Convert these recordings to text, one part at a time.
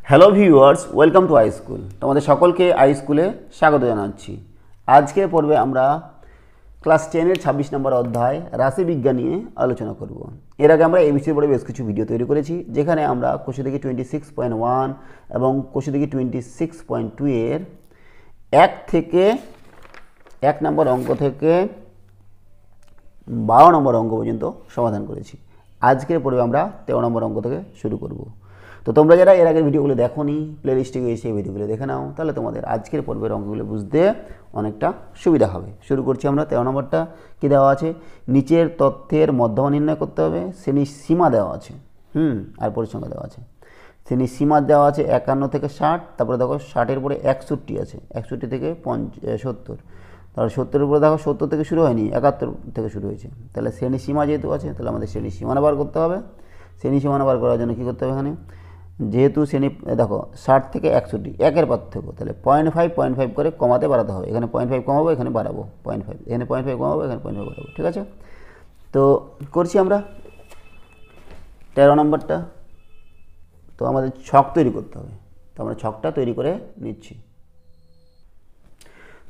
Hello viewers, welcome to I school. তোমাদের সকলকে I স্কুলে স্বাগত জানাচ্ছি। আজকে পর্বে আমরা ক্লাস 10-এর 26 নম্বর অধ্যায় রাশিবিজ্ঞান নিয়ে আলোচনা করব। এর আগে আমরা এই বিষয়ের উপরে বেশ কিছু ভিডিও তৈরি করেছি, যেখানে আমরা কোষাধ্যক্ষ 26.1 এবং কোষাধ্যক্ষ 26.2 এর 1 নম্বর অঙ্ক থেকে 12 নম্বর অঙ্ক পর্যন্ত সমাধান করেছি। আজকের পর্বে আমরা 13 নম্বর অঙ্ক থেকে শুরু করব। তো তোমরা যারা এর আগের ভিডিওগুলো দেখোনি, প্লেলিস্টে গিয়ে সেই ভিডিওগুলো দেখে নাও, তাহলে তোমাদের আজকের পর্বের অঙ্কগুলো বুঝতে অনেকটা সুবিধা হবে। শুরু করছি আমরা। 13 নম্বরটা কী দেওয়া আছে? নিচের তথ্যের মধ্যমা নির্ণয় করতে হবে। শ্রেণীর সীমা দেওয়া আছে, আর পরিসংখ্যা দেওয়া আছে। শ্রেণীর সীমা দেওয়া আছে 51 থেকে 60, তারপরে দেখো 60-এর উপরে 61 আছে, 61 থেকে 70, তাহলে 70-এর উপরে দেখো 70 থেকে শুরু হয়নি, 71 থেকে শুরু হয়েছে। তাহলে শ্রেণী সীমা যেহেতু আছে, তাহলে আমাদের শ্রেণী সীমানা বার করতে হবে। শ্রেণী সীমানা বার করার জন্য কী করতে হবে? এখানে যেহেতু শ্রেণী দেখো 60 থেকে 61 একের পার্থক্য, তাহলে 0.5 করে কমাতে বাড়াতে হবে। এখানে 0.5 কমাবো, এখানে বাড়াবো 0.5, এখানে 0.5 কমাবো, এখানে 0.5 বাড়াবো। ঠিক আছে, তো করছি আমরা 13 নম্বরটা। তো আমাদের ছক তৈরি করতে হবে, তো আমরা ছকটা তৈরি করে নিচ্ছি।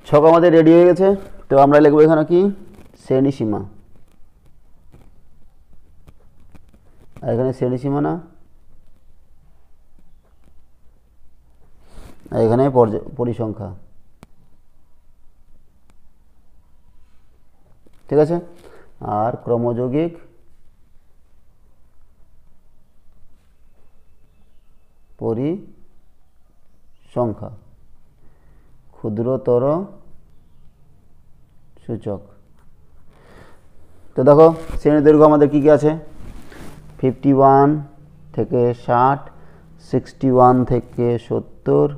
ছক আমাদের রেডি হয়ে গেছে। তো আমরা লিখবো এখানে কি? শ্রেণী সীমা। আর এখানে শ্রেণী সীমানা, আর এখানে পরিসংখ্যা। ঠিক আছে, আর ক্রমযৌগিক পরিসংখ্যা, ক্ষুদ্রতর সূচক। তো দেখো শ্রেণীর দৈর্ঘ্য আমাদের কী কী আছে? 51 থেকে 60, 61 থেকে 70,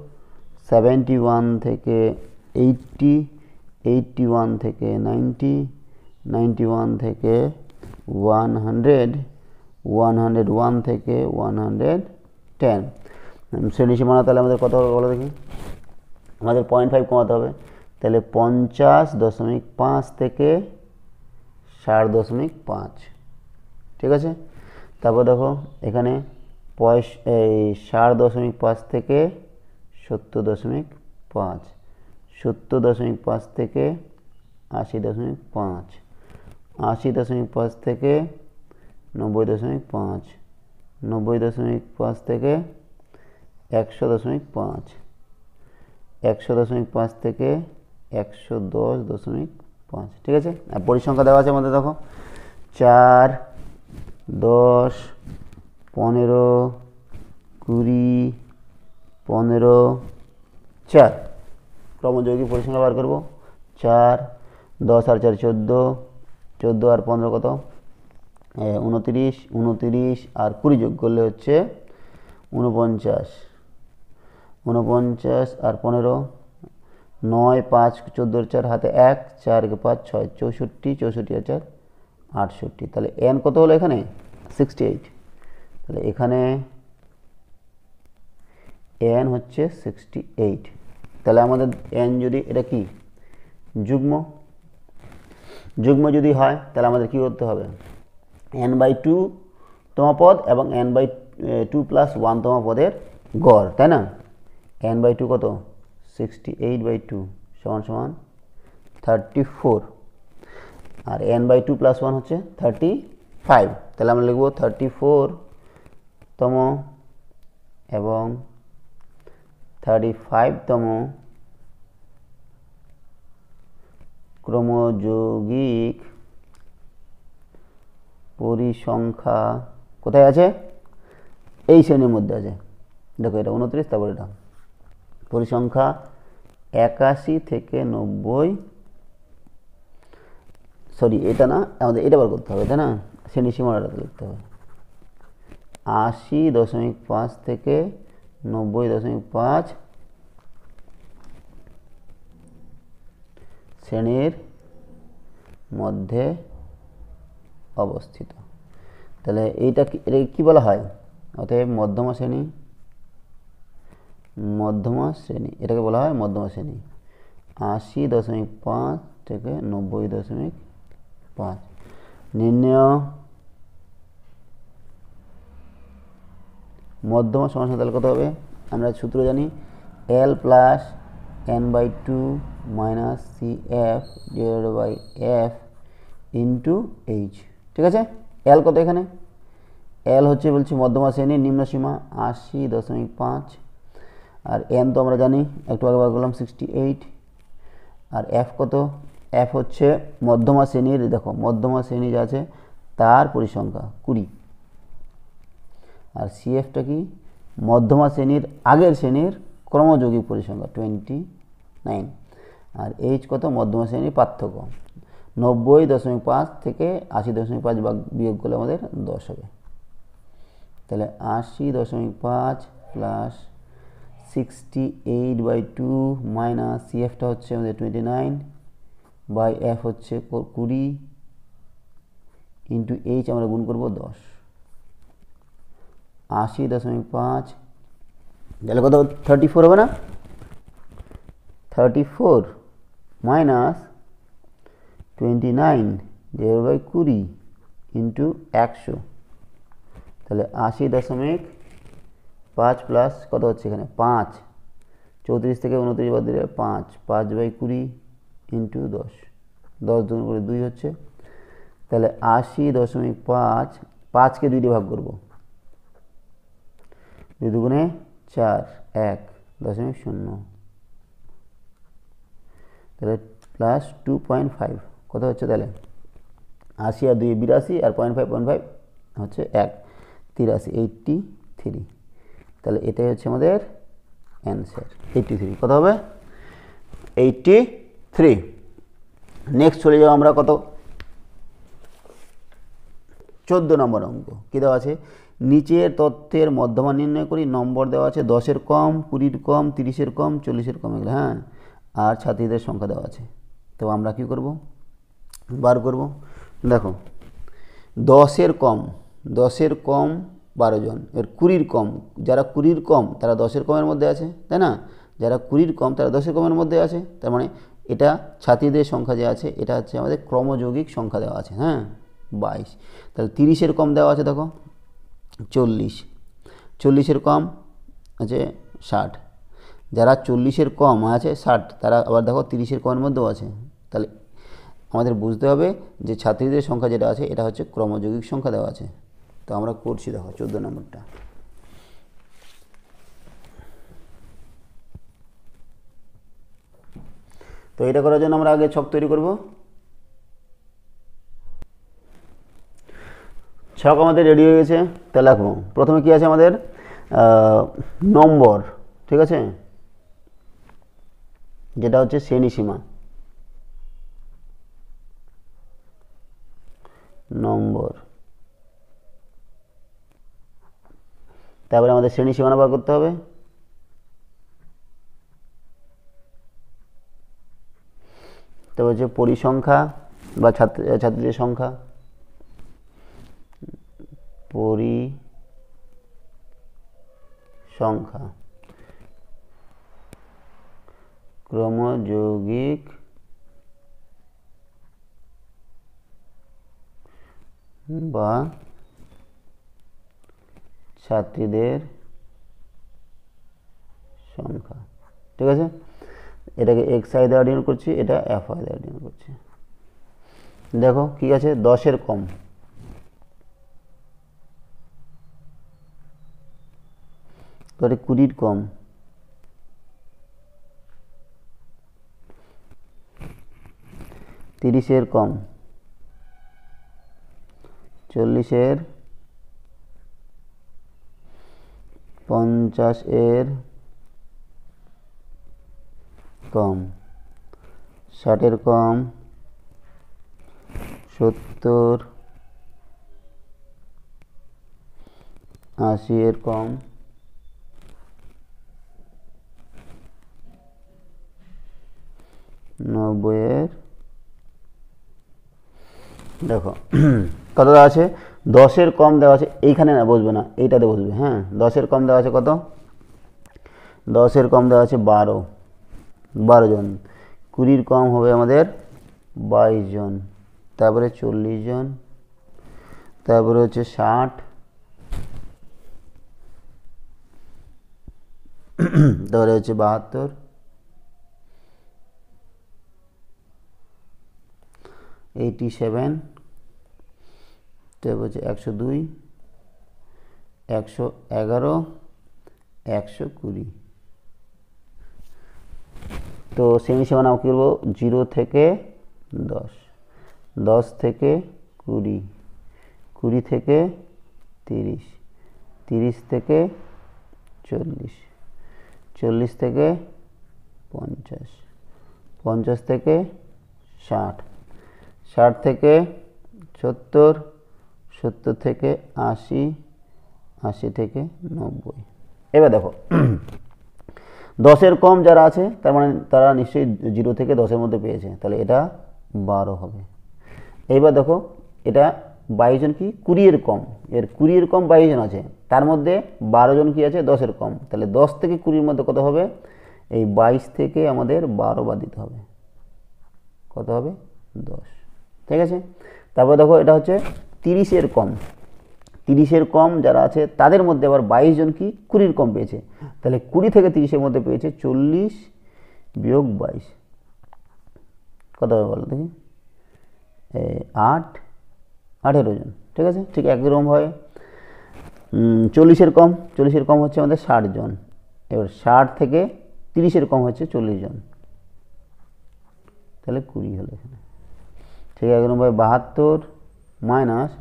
71 থেকে 80, 81 থেকে 90, 91 থেকে 100, 101 থেকে 110। শ্রেণী সীমানা তাহলে আমাদের কত হবে বলো দেখি? আমাদের 0.5 কমাতে হবে, তাহলে 50.5 থেকে 60.5। ঠিক আছে, তারপর দেখো এখানে 60.5 থেকে 70.5, 70.5 থেকে 80.5, 80.5 থেকে 90.5, 90.5 থেকে 100.5, 100.5 থেকে 110.5। ঠিক আছে, আর পরিসংখ্যা দেওয়া আছে আমাদের দেখো 4, 10, 15, 20, 15, 4। ক্রমযৌগিক পরিসংখ্যা বার করবো। 4, 10 আর 4 14, 14 আর 15 কত? 29, 29 আর 20 যোগ করলে হচ্ছে 49, 49 আর 15, 9, 5, 14, 4 হাতে 1, 4 5 6, 64, 64 আর 4 68। তাহলে n কত হলো এখানে? 68। তাহলে এখানে n হচ্ছে 68। তাহলে আমাদের n যদি এটা কি যুগ্ম, যুগ্ম যদি হয় তাহলে আমাদের কি করতে হবে? n/2 তম পদ এবং n/2 + 1 তম পদের গড়, তাই না? n/2 কত? 68/2 = 34, আর n/2 + 1 হচ্ছে 35। তাহলে আমরা লিখব 34 তম এবং 35 তম ক্রমযৌগিক পরিসংখ্যা কোথায় আছে? এই শ্রেণীর মধ্যে আছে। দেখো এটা 29, তারপর এটা পরিসংখ্যা 81 থেকে 90, সরি এটা না, আমাদের এটা বার করতে হবে, তাই না? শ্রেণী সীমানাটা লিখতে হবে 80.5 থেকে 90.5 শ্রেণীর মধ্যে অবস্থিত। তাহলে এটা কি বলা হয়? অতএব মধ্যমা শ্রেণী, মধ্যমা শ্রেণী, এটাকে বলা হয় মধ্যমা শ্রেণী। 80.5 থেকে 90.5 নির্ণয় মধ্যমা সমান তাহলে কত হবে? আমরা সূত্র জানি L plus N by two minus C F divided by F into H. ঠিক আছে, এল কত এখানে? এল হচ্ছে বলছি মধ্যমা শ্রেণীর নিম্ন সীমা 80.5, আর এন তো আমরা জানি একটু আগে বার করলাম 68, আর এফ কত? এফ হচ্ছে মধ্যমা শ্রেণীর, দেখো মধ্যমা শ্রেণী যা আছে তার পরিসংখ্যা 20, আর সিএফটা কি? মধ্যমা শ্রেণীর আগের শ্রেণীর ক্রমযৌগিক পরিসংখ্যা 29, আর এইচ কত? মধ্যমা শ্রেণীর পার্থক্য 90.5 থেকে 80.5 বিয়োগ করলে আমাদের 10 হবে। তাহলে 80.5 প্লাস 68/2 মাইনাস সিএফটা হচ্ছে আমাদের 29 বাই এফ হচ্ছে 20 ইন্টু এইচ আমরা গুণ করবো 10। 80.5 তাহলে কত? 34 হবে না? 34 মাইনাস 29 ডিভাইড বাই 20 ইন্টু 100, তাহলে 80.5 প্লাস কত হচ্ছে এখানে 5, 34 থেকে 29 বাদ দিলে 5, 5/20 ইন্টু 10, 10 দুগুণ করে 2 হচ্ছে। তাহলে 80.5, 5কে 2 দিয়ে ভাগ করবো, 2 দুগুণে 4, 1.0, তাহলে প্লাস 2.5 কত হচ্ছে? তাহলে 80 আর 2 82, আর 0.5 হচ্ছে 1, 83, 83। তাহলে এটাই হচ্ছে আমাদের অ্যান্সার 83। কত হবে? 83। নেক্সট চলে যাও আমরা কত? 14 নম্বর অঙ্ক। কী দেওয়া আছে? নিচের তথ্যের মধ্যমান নির্ণয় করি। নম্বর দেওয়া আছে 10-এর কম, 20-এর কম, 30-এর কম, 40-এর কম, এগুলো হ্যাঁ, আর ছাত্রীদের সংখ্যা দেওয়া আছে। তো আমরা কি করব? বার করব। দেখো 10-এর কম, 10-এর কম 12 জন, এর 20-এর কম, যারা 20-এর কম তারা 10-এর কমের মধ্যে আছে, তাই না? যারা 20-এর কম তারা 10-এর কমের মধ্যে আছে, তার মানে এটা ছাত্রীদের সংখ্যা যে আছে এটা হচ্ছে আমাদের ক্রমযৌগিক সংখ্যা দেওয়া আছে, হ্যাঁ 22। তাহলে 30-এর কম দেওয়া আছে দেখো 40, 40-এর কম আছে 60, যারা 40-এর কম আছে 60, তারা আবার দেখো 30-এর কমের মধ্যেও আছে। তাহলে আমাদের বুঝতে হবে যে ছাত্রীদের সংখ্যা যেটা আছে এটা হচ্ছে ক্রমযৌগিক সংখ্যা দেওয়া আছে। তো আমরা করছি, দেখো 14 নম্বরটা। তো এটা করার জন্য আমরা আগে ছক তৈরি করব। ছক আমাদের রেডি হয়ে গেছে। তা লিখবো প্রথমে কি আছে আমাদের? নম্বর, ঠিক আছে, যেটা হচ্ছে শ্রেণী সীমা, নম্বর। তারপরে আমাদের শ্রেণী সীমানা বার করতে হবে। তো হচ্ছে পরিসংখ্যা বা ছাত্রীদের সংখ্যা, পরিসংখ্যা ক্রমযৌগিক বা ছাত্রীদের সংখ্যা, ঠিক আছে। এটাকে এক্স আই দ্বারা ডিনোট করছি, এটা এফ আই দ্বারা ডিনোট করছি। দেখো কি আছে? 10-এর কম, তাহলে 20-এর কম, 30-এর কম, 40-এর, 50-এর কম, 60-এর কম, 70, 80-এর কম, 90-এর। দেখো কত দেওয়া আছে? 10-এর কম দেওয়া আছে, এইখানে না বসবে না, এইটাতে বসবে, হ্যাঁ। 10-এর কম দেওয়া আছে কত? 10-এর কম দেওয়া আছে 12 জন। 20-এর কম হবে আমাদের 22 জন, তারপরে 40 জন, তারপরে হচ্ছে 60, তাহলে হচ্ছে 72, 87, তারপর হচ্ছে 102, 111, 120। তো শ্রেণী সীমানা আমরা কী করবো, 0 থেকে 10, 10 থেকে 20, 20 থেকে 30, 30 থেকে 40, 40 থেকে 50, 50 থেকে 60, 60 থেকে 70, 70 থেকে 80, 80 থেকে 90। এবার দেখো 10-এর কম যারা আছে তার মানে তারা নিশ্চয়ই 0 থেকে 10-এর মধ্যে পেয়েছে, তাহলে এটা 12 হবে। এইবার দেখো এটা 22 জন কি 20-এর কম, এর 20-এর কম 22 জন আছে, তার মধ্যে 12 জন কি আছে 10-এর কম, তাহলে 10 থেকে 20-এর মধ্যে কত হবে, এই 22 থেকে আমাদের 12 বাদ দিতে হবে, কত হবে 10, ঠিক আছে। তারপর দেখো এটা হচ্ছে 30-এর কম, 30-এর কম যারা আছে তাদের মধ্যে আবার 22 জন কি 20-এর কম পেয়েছে, তাহলে 20 থেকে 30-এর মধ্যে পেয়েছে 40 বিয়োগ 22, কত হবে বলো দেখি, 18 জন, ঠিক আছে। ঠিক একরকম হয় 40-এর কম, 40-এর কম হচ্ছে আমাদের 60 জন, এবার 60 থেকে 30-এর কম হচ্ছে 40 জন, তাহলে 20 হলো এখানে। ঠিক একরকম হয় 72 মাইনাস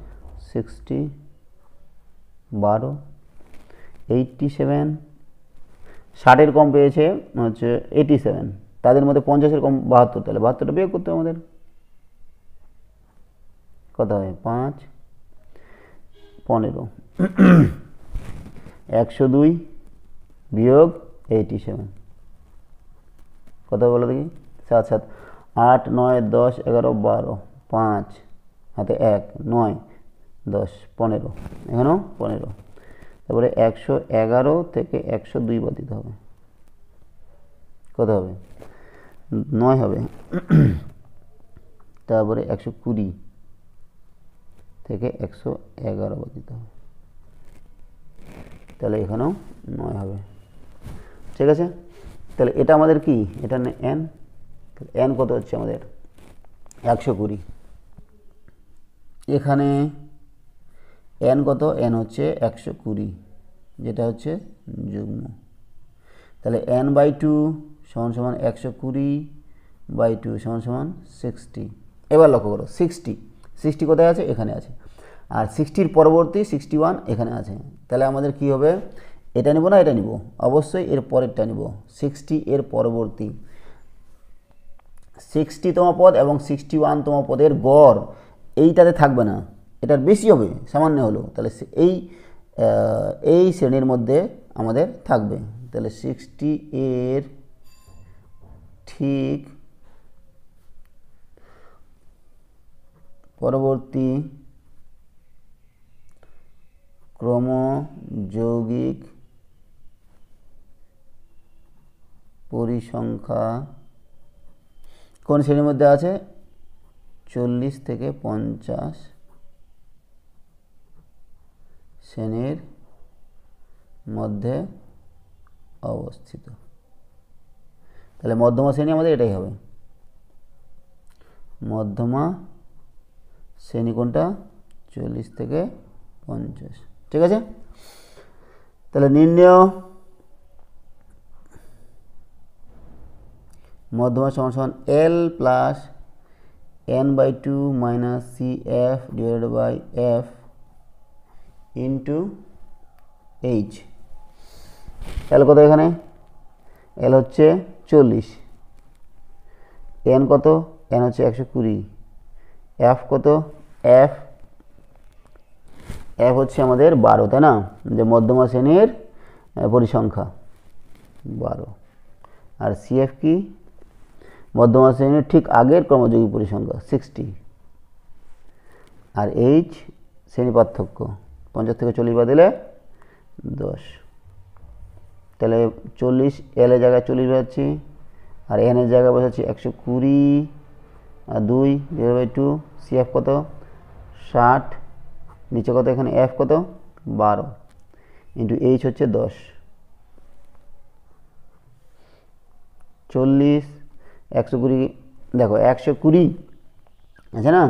60, 12, 87, 60-এর কম পেয়েছে হচ্ছে 87, তাদের মধ্যে 50-এর কম 72, তাহলে 72টা বিয়োগ করতে হবে আমাদের, কত হয় 5, 15, 102 বিয়োগ 87, কত বলো দেখি, 7, 7, 8, 9, 10, 11, 12, 5 হাতে 1, 9, 10, 15, এখানেও 15, তারপরে 111 থেকে 102 বাদ দিতে হবে, কত হবে 9 হবে। তারপরে 120 থেকে 111 বাদ দিতে হবে, তাহলে এখানেও 9 হবে, ঠিক আছে। তাহলে এটা আমাদের কি, এটা n, n কত হচ্ছে আমাদের 120, এখানে n কত, n হচ্ছে 120, যেটা হচ্ছে যুগ্ম, তাহলে n/2 সমান সমান 120/2 সমান সমান 60। এবার লক্ষ্য করো 60 কোথায় আছে, এখানে আছে, আর 60-র পরবর্তী 61 এখানে আছে, তাহলে আমাদের কি হবে, এটা নিব না এটা নিব, অবশ্যই এর পরেরটা নিব, 60 এর পরবর্তী 60তম পদ এবং 61তম পদের গড় এইটাতে থাকবে না, এটার বেশি হবে সামান্য হলো, তাহলে এই শ্রেণীর মধ্যে আমাদের থাকবে, তাহলে 60 এর ঠিক পরবর্তী ক্রমযৌগিক পরিসংখ্যা কোন শ্রেণীর মধ্যে আছে, 40 থেকে 50 শ্রেণীর মধ্যে অবস্থিত, তাহলে মধ্যমা শ্রেণী আমাদের এটাই হবে, মধ্যমা শ্রেণী কোনটা 40 থেকে 50, ঠিক আছে। তাহলে নির্ণয় মধ্যমা সমান সমান L plus n/2 minus CF divided by F into H। L কত এখানে, L হচ্ছে 40, n কত, n হচ্ছে 120, F কত, F হচ্ছে আমাদের 12, তাই না, যে মধ্যমা শ্রেণীর পরিসংখ্যা 12, আর CF কি, মধ্যমা শ্রেণীর ঠিক আগের ক্রমযৌগিক পরিসংখ্যা 60, আর H শ্রেণী পার্থক্য 50 থেকে 40 বাদ দিলে 10, তাহলে 40 L এর জায়গায় 40 বসাচ্ছি, আর n এর জায়গায় বসাচ্ছি 120 আর 2/2, CF কত 60, নিচে কত এখানে F কত 12 ইন্টু H হচ্ছে 10, 40, 120, দেখো 120 আছে না,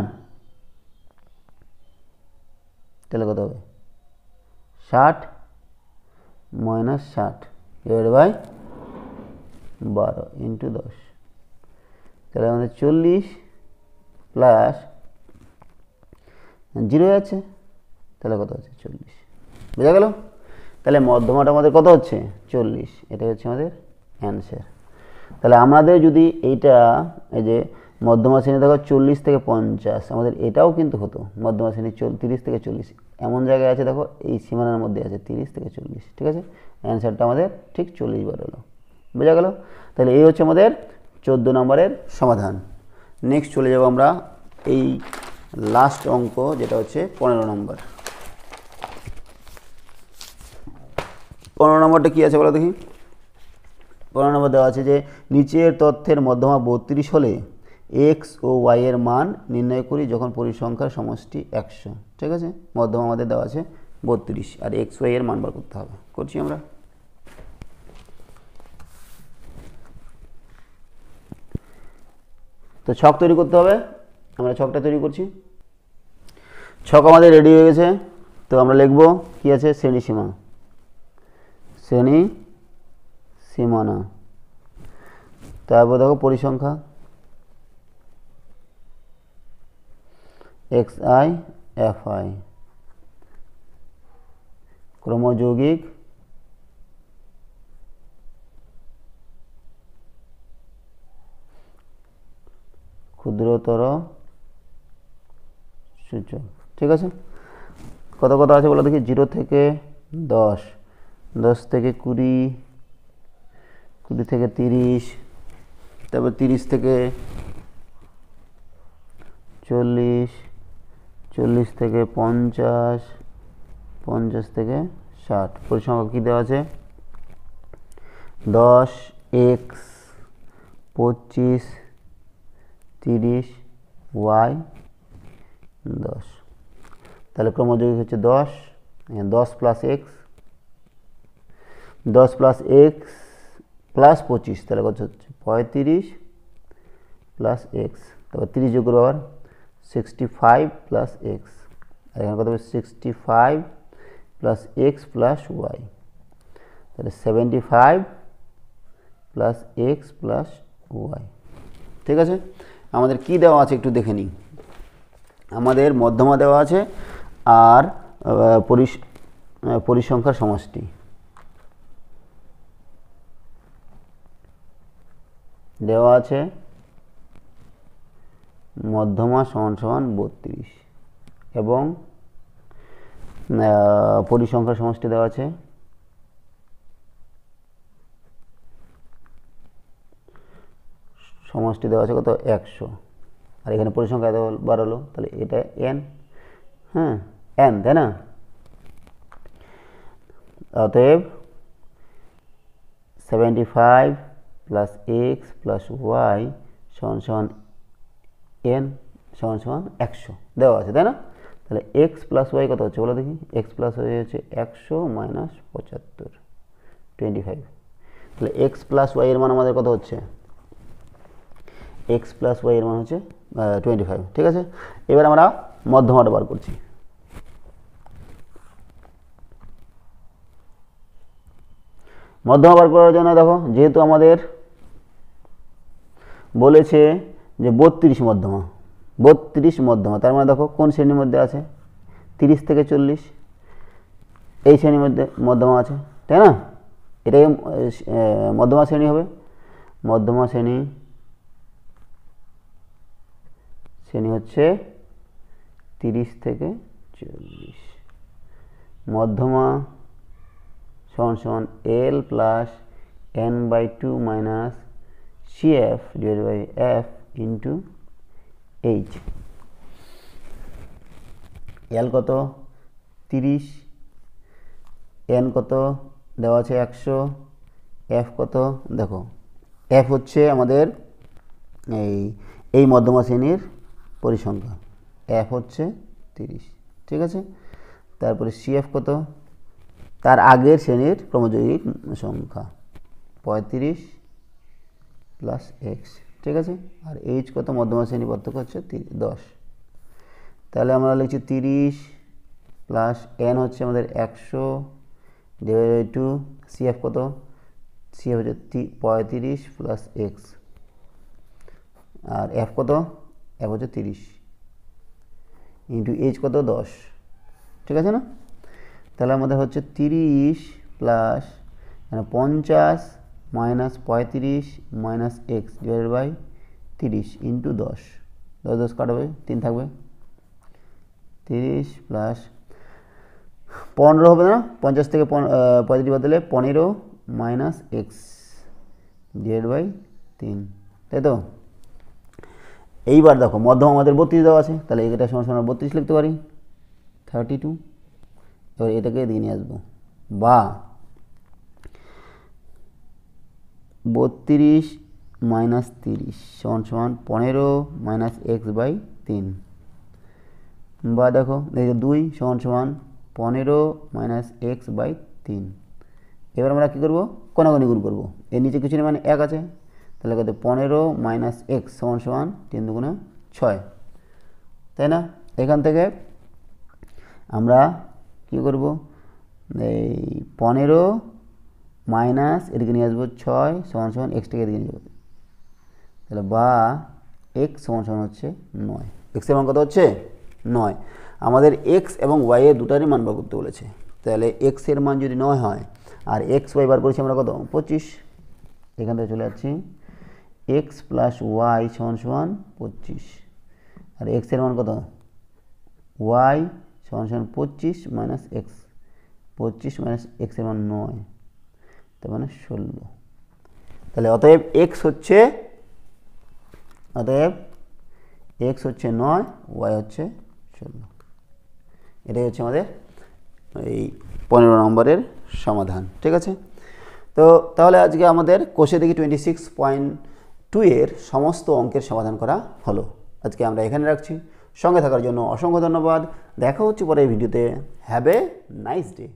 তাহলে কত হবে 60 মাইনাস 60 ডিভাইড বাই 12 ইন্টু 10, তাহলে আমাদের 40 প্লাস 0 আছে, তাহলে কত হচ্ছে 40, বোঝা গেল? তাহলে মধ্যমাটা আমাদের কত হচ্ছে 40, এটাই হচ্ছে আমাদের অ্যান্সার। তাহলে আমাদের যদি এইটা এই যে মধ্যমা শ্রেণী দেখো 40 থেকে 50, আমাদের এটাও কিন্তু হতো মধ্যমা শ্রেণী 30 থেকে 40, এমন জায়গায় আছে দেখো এই সীমানার মধ্যে আছে 30 থেকে 40, ঠিক আছে, অ্যান্সারটা আমাদের ঠিক 40 বার হলো, বোঝা গেল? তাহলে এই হচ্ছে আমাদের 14 নম্বরের সমাধান। নেক্সট চলে যাব আমরা এই লাস্ট অঙ্ক, যেটা হচ্ছে 15 নম্বর। 15 নম্বরটা কী আছে বলো দেখি। 15 নম্বর দেওয়া আছে যে নিচের তথ্যের মধ্যমা 32 হলে এক্স ও ওয়াই এর মান নির্ণয় করি যখন পরিসংখ্যার সমষ্টি 100, ঠিক আছে, মধ্যমা আমাদের দেওয়া আছে 32 আর এক্স ওয়াই এর মান বার করতে হবে, করছি আমরা। তো ছক তৈরি করতে হবে, আমরা ছকটা তৈরি করছি। ছক আমাদের রেডি হয়ে গেছে, তো আমরা লিখব কি আছে শ্রেণী সীমা, শ্রেণী সীমানা, তারপর দেখো পরিসংখ্যা এক্স আই এফ আই, ক্রমযৌগিক ক্ষুদ্রতর সূচক, ঠিক আছে। কত কত আছে বলো দেখি। 0 থেকে 10, 10 থেকে 20, 20 থেকে 30, তারপর 30 থেকে 40, 40 থেকে 50, 50 থেকে 60। পরিসংখ্যা কী দেওয়া আছে 10, এক্স, 25, 30, ওয়াই 10। তাহলে ক্রমযৌগিক হচ্ছে 10, 10 plus x, 10 plus x plus 25, তাহলে কত হচ্ছে 35 প্লাস এক্স, তারপর 30 যোগ করবো আবার 65 প্লাস এক্স, আর এখানে কত হবে 65 প্লাস এক্স প্লাস ওয়াই, তাহলে 75 প্লাস এক্স প্লাস ওয়াই, ঠিক আছে। আমাদের কি দেওয়া আছে একটু দেখে নিই। আমাদের মধ্যমা দেওয়া আছে আর পরিসংখ্যার সমষ্টি দেওয়া আছে, মধ্যমা সমান সমান 32 এবং পরিসংখ্যার সমষ্টি দেওয়া আছে কত 100, আর এখানে পরিসংখ্যা এত বার হলো, তাহলে এটা এন, হ্যাঁ এন, তাই না। অতএব 75 প্লাস এক্স প্লাস ওয়াই সমান সমান এন সমান সমান 100 দেওয়া আছে, তাই না। তাহলে এক্স প্লাস ওয়াই কত হচ্ছে বলো দেখি। এক্স প্লাস ওয়াই হচ্ছে 100 মাইনাস 75, 25। তাহলে এক্স প্লাস ওয়াই এর মান আমাদের কত হচ্ছে, এক্স প্লাস ওয়াই এর মান হচ্ছে 25, ঠিক আছে। এবার আমরা মধ্যমাটা বার করছি। মধ্যমা বার করার জন্য দেখো, যেহেতু আমাদের বলেছে যে 32 মধ্যমা, 32 মধ্যমা, তার মানে দেখো কোন শ্রেণীর মধ্যে আছে 30 থেকে 40, এই শ্রেণীর মধ্যে মধ্যমা আছে, তাই না। এটাই মধ্যমা শ্রেণী হবে। মধ্যমা শ্রেণী হচ্ছে 30 থেকে 40। মধ্যমা সমান সমান L plus N by 2 minus CF divided by F into H। L কত 30, N কত দেওয়া আছে 100, F কত দেখো, F হচ্ছে আমাদের এই মধ্যমা শ্রেণীর পরিসংখ্যা, F হচ্ছে 30, ঠিক আছে। তারপরে CF কত, তার আগের শ্রেণীর ক্রমযৌগিক সংখ্যা 35 প্লাস এক্স, ঠিক আছে। আর এইচ কত, মধ্যমা শ্রেণী, পার্থক্য হচ্ছে 10। তাহলে আমরা লিখছি 30 প্লাস এন হচ্ছে আমাদের 100 ডিভাইড বাই 2, সিএফ কত, সিএফ হচ্ছে 35 প্লাস এক্স, আর এফ কত, এফ হচ্ছে 30 ইন্টু এইচ কত 10, ঠিক আছে না। তাহলে আমাদের হচ্ছে 30 plus 50 minus 35 minus x divided by 30 into 10, 10 কাটবে, 3 থাকবে, 30 প্লাস 15 হবে না, 50 থেকে 35 বাদ দিলে 15 মাইনাস এক্স ডিভাইড বাই 3, তাই তো। এইবার দেখো মধ্যম আমাদের 32 দেওয়া আছে, তাহলে এটা সমান সমান 32 লিখতে পারি, 32। এবার এটাকে এদিকে নিয়ে আসবো, বা 32 মাইনাস 30 সমান সমান 15 মাইনাস এক্স বাই 3, বা দেখো 2 সমান সমান 15 মাইনাস এক্স বাই 3। এবার আমরা কী করবো, কোনাগুনি গুণ করবো, এর নিচে কিছু নেই মানে 1 আছে, তাহলে কত 15 মাইনাস এক্স সমান সমান 3 দুগুণে 6, তাই না। এখান থেকে আমরা কী করব, এই 15 মাইনাস এদিকে নিয়ে আসবো 6 সমান সমান এক্সটাকে এদিকে নিয়ে যাবো, তাহলে বা এক্স সমান সমান হচ্ছে 9। এক্সের মান কত হচ্ছে 9। আমাদের এক্স এবং ওয়াই এর দুটারই মান বার করতে বলেছে, তাহলে এক্সের মান যদি 9 হয় আর এক্স ওয়াই বার করেছি আমরা কত 25, এখান থেকে চলে যাচ্ছি এক্স প্লাস ওয়াই সমান সমান 25, আর এক্সের মান কত, ওয়াই সমান সমান 25 মাইনাস এক্স, 25 মাইনাস এক্সের মান 9, তার মানে 16। তাহলে অতএব এক্স হচ্ছে 9, ওয়াই হচ্ছে 16। এটাই হচ্ছে আমাদের এই 15 নম্বরের সমাধান, ঠিক আছে। তো তাহলে আজকে আমাদের কোষে দেখি 26.2 এর সমস্ত অঙ্কের সমাধান করা হলো। আজকে আমরা এখানে রাখছি, সঙ্গে থাকার জন্য অসংখ্য ধন্যবাদ। দেখা হচ্ছে পরের ভিডিওতে। Have a nice day.